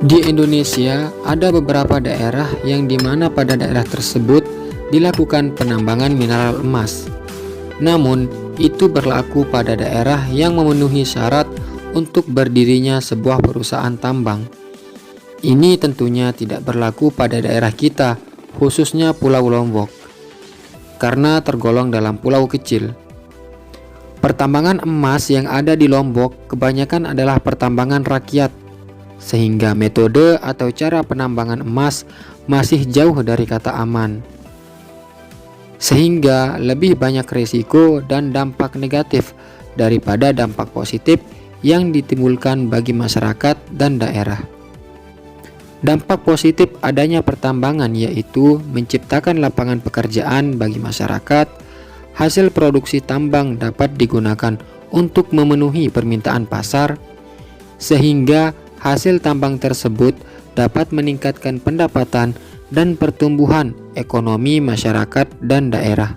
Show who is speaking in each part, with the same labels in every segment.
Speaker 1: Di Indonesia, ada beberapa daerah yang dimana pada daerah tersebut dilakukan penambangan mineral emas. Namun, itu berlaku pada daerah yang memenuhi syarat untuk berdirinya sebuah perusahaan tambang. Ini tentunya tidak berlaku pada daerah kita, khususnya Pulau Lombok, karena tergolong dalam pulau kecil. Pertambangan emas yang ada di Lombok kebanyakan adalah pertambangan rakyat, sehingga metode atau cara penambangan emas masih jauh dari kata aman, sehingga lebih banyak risiko dan dampak negatif daripada dampak positif yang ditimbulkan bagi masyarakat dan daerah. Dampak positif adanya pertambangan yaitu menciptakan lapangan pekerjaan bagi masyarakat. Hasil produksi tambang dapat digunakan untuk memenuhi permintaan pasar, sehingga hasil tambang tersebut dapat meningkatkan pendapatan dan pertumbuhan ekonomi masyarakat dan daerah.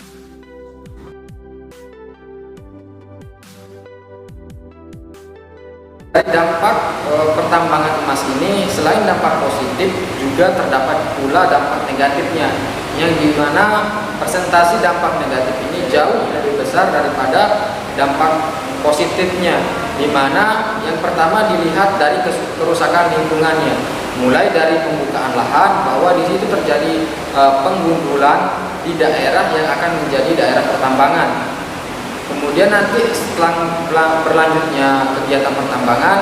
Speaker 2: Dampak pertambangan emas ini selain dampak positif juga terdapat pula dampak negatifnya, yang dimana persentase dampak negatif ini jauh lebih besar daripada dampak positifnya, dimana yang pertama dilihat dari kerusakan lingkungannya, mulai dari pembukaan lahan bahwa di situ terjadi penggundulan di daerah yang akan menjadi daerah pertambangan. Kemudian nanti setelah berlanjutnya kegiatan pertambangan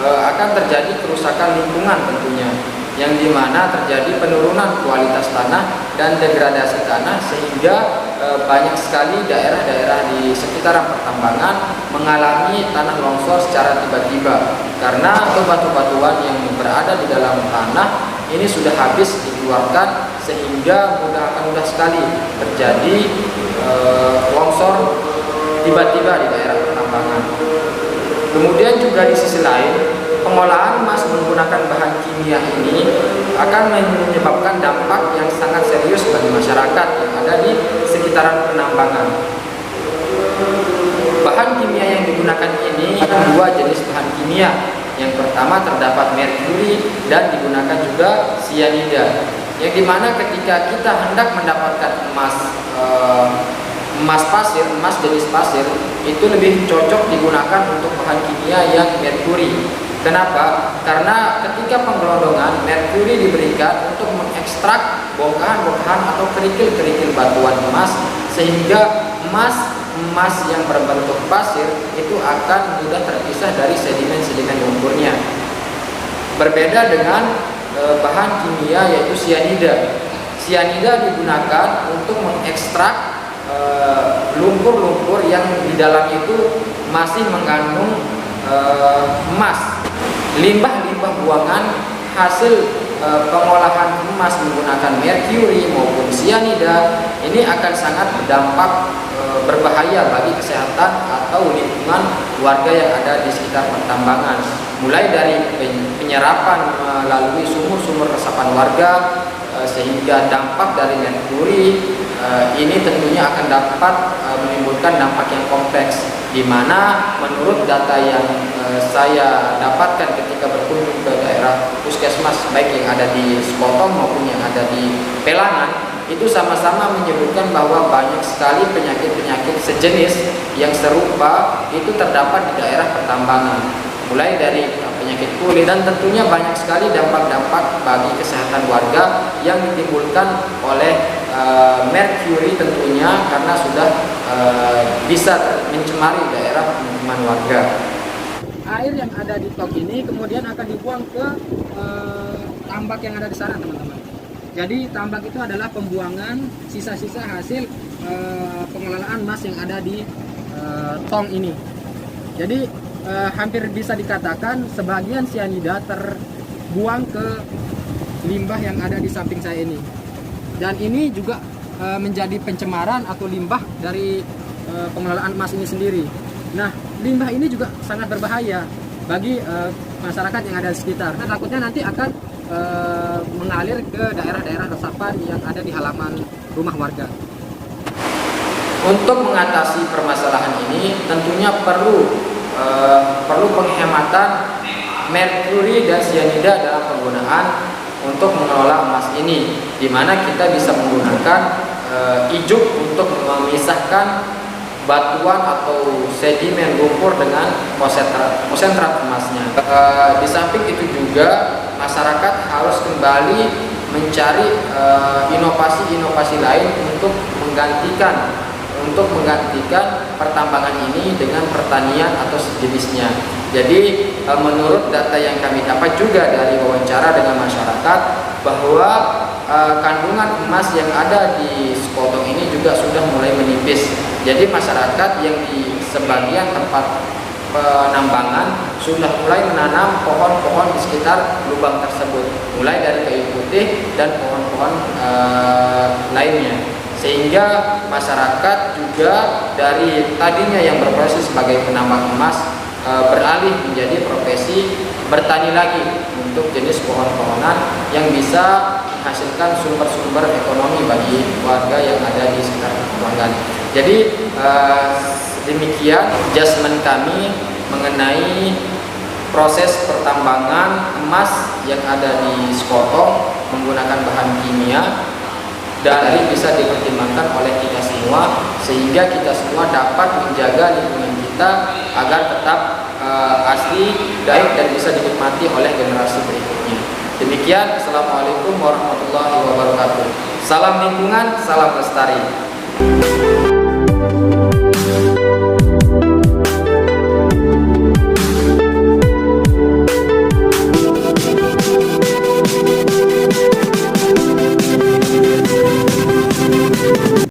Speaker 2: akan terjadi kerusakan lingkungan tentunya, yang dimana terjadi penurunan kualitas tanah dan degradasi tanah, sehingga banyak sekali daerah-daerah di sekitaran pertambangan mengalami tanah longsor secara tiba-tiba karena batu-batuan yang berada di dalam tanah ini sudah habis dikeluarkan, sehingga mudah sekali terjadi longsor tiba-tiba di daerah pertambangan. Kemudian juga di sisi lain, pengolahan emas menggunakan bahan kimia ini akan menyebabkan dampak yang sangat serius bagi masyarakat yang ada di sekitaran penambangan. Bahan kimia yang digunakan ini ada dua jenis bahan kimia. Yang pertama terdapat merkuri dan digunakan juga sianida, yang dimana ketika kita hendak mendapatkan emas jenis pasir itu lebih cocok digunakan untuk bahan kimia yang merkuri. Kenapa? Karena ketika penggelondongan, merkuri diberikan untuk mengekstrak bongkahan-bongkahan atau kerikil-kerikil batuan emas, sehingga emas yang berbentuk pasir itu akan mudah terpisah dari sedimen-sedimen lumpurnya. Berbeda dengan bahan kimia yaitu sianida. Sianida digunakan untuk mengekstrak lumpur-lumpur yang di dalam itu masih mengandung emas. Limbah-limbah buangan hasil pengolahan emas menggunakan merkuri maupun sianida ini akan sangat berdampak berbahaya bagi kesehatan atau lingkungan warga yang ada di sekitar pertambangan, mulai dari penyerapan melalui sumur-sumur resapan warga, sehingga dampak dari merkuri ini tentunya akan dapat menimbulkan dampak yang kompleks, di mana menurut data yang saya dapatkan ketika berkunjung ke daerah puskesmas baik yang ada di Sekotong maupun yang ada di Pelangan, itu sama-sama menyebutkan bahwa banyak sekali penyakit-penyakit sejenis yang serupa itu terdapat di daerah pertambangan, mulai dari penyakit kulit, dan tentunya banyak sekali dampak-dampak bagi kesehatan warga yang ditimbulkan oleh merkuri tentunya, karena sudah bisa mencemari daerah pemukiman warga.
Speaker 3: Air yang ada di tong ini kemudian akan dibuang ke tambak yang ada di sana, teman-teman. Jadi tambak itu adalah pembuangan sisa-sisa hasil pengelolaan emas yang ada di tong ini. Jadi hampir bisa dikatakan sebagian sianida terbuang ke limbah yang ada di samping saya ini. Dan ini juga menjadi pencemaran atau limbah dari pengelolaan emas ini sendiri. Nah, limbah ini juga sangat berbahaya bagi masyarakat yang ada di sekitar. Nah, takutnya nanti akan mengalir ke daerah-daerah resapan yang ada di halaman rumah warga.
Speaker 2: Untuk mengatasi permasalahan ini tentunya perlu penghematan merkuri dan sianida dalam penggunaan untuk mengelola emas ini, di mana kita bisa menggunakan ijuk untuk memisahkan batuan atau sedimen lumpur dengan konsentrat emasnya. Di samping itu juga masyarakat harus kembali mencari inovasi-inovasi lain untuk menggantikan pertambangan ini dengan pertanian atau sejenisnya. Jadi menurut data yang kami dapat juga dari wawancara dengan masyarakat, bahwa kandungan emas yang ada di sekotong ini juga sudah mulai menipis. Jadi masyarakat yang di sebagian tempat penambangan sudah mulai menanam pohon-pohon di sekitar lubang tersebut, mulai dari kayu putih dan pohon-pohon lainnya, sehingga masyarakat juga dari tadinya yang berprofesi sebagai penambang emas beralih menjadi profesi bertani lagi untuk jenis pohon-pohonan yang bisa menghasilkan sumber-sumber ekonomi bagi warga yang ada di sekitar pelanggan. Jadi demikian adjustment kami mengenai proses pertambangan emas yang ada di sekotong menggunakan bahan kimia, dan ini bisa dipertimbangkan oleh kita semua, sehingga kita semua dapat menjaga lingkungan kita agar tetap asli, baik, dan bisa dinikmati oleh generasi berikutnya. Demikian, Assalamualaikum warahmatullahi wabarakatuh. Salam lingkungan, salam lestari.